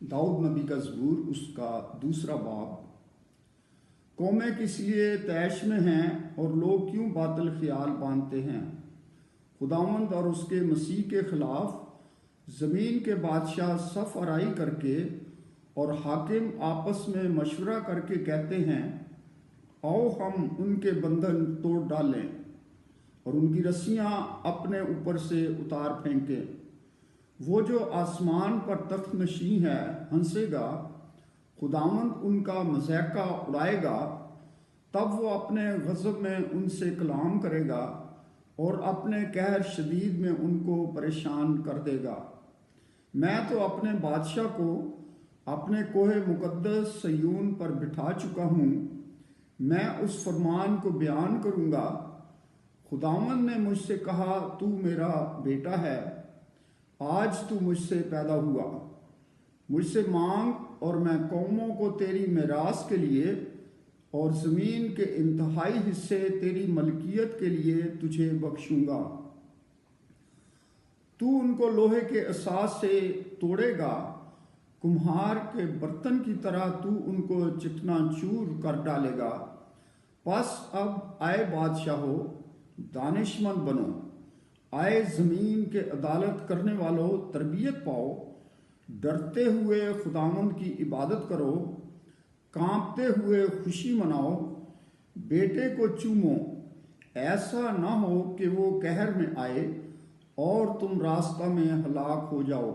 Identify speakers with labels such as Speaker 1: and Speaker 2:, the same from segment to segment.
Speaker 1: दाऊद नबी का ज़बूर उसका दूसरा बाब। कौमें किस लिए तैश में हैं और लोग क्यों बातिल ख्याल बांधते हैं। खुदावंद और उसके मसीह के ख़िलाफ़ ज़मीन के बादशाह सफ़ आराई करके और हाकिम आपस में मशवरा करके कहते हैं, आओ हम उनके बंधन तोड़ डालें और उनकी रस्सियाँ अपने ऊपर से उतार फेंकें। वो जो आसमान पर तख्त नशीं है हंसेगा, खुदावंद उनका मज़ाक़ा उड़ाएगा। तब वो अपने गज़ब में उनसे कलाम करेगा और अपने कहर शदीद में उनको परेशान कर देगा। मैं तो अपने बादशाह को अपने कोहे मुक़द्दस सयून पर बिठा चुका हूँ। मैं उस फरमान को बयान करूँगा। खुदावंद ने मुझसे कहा, तू मेरा बेटा है, आज तू मुझसे पैदा हुआ। मुझसे मांग और मैं कौमों को तेरी मिरास के लिए और ज़मीन के इंतहाई हिस्से तेरी मलकियत के लिए तुझे बख्शूंगा। तू उनको लोहे के असास से तोड़ेगा, कुम्हार के बर्तन की तरह तू उनको चिकनाचूर कर डालेगा। बस अब आए बादशाहो, दानिशमंद बनो। आए ज़मीन के अदालत करने वालों, तरबियत पाओ। डरते हुए खुदावंद की इबादत करो, कांपते हुए खुशी मनाओ। बेटे को चूमो, ऐसा ना हो कि वो कहर में आए और तुम रास्ता में हलाक हो जाओ,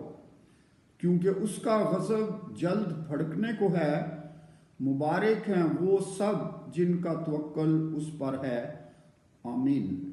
Speaker 1: क्योंकि उसका गज़ब जल्द भड़कने को है। मुबारक हैं वो सब जिनका तवक्कुल उस पर है। आमीन।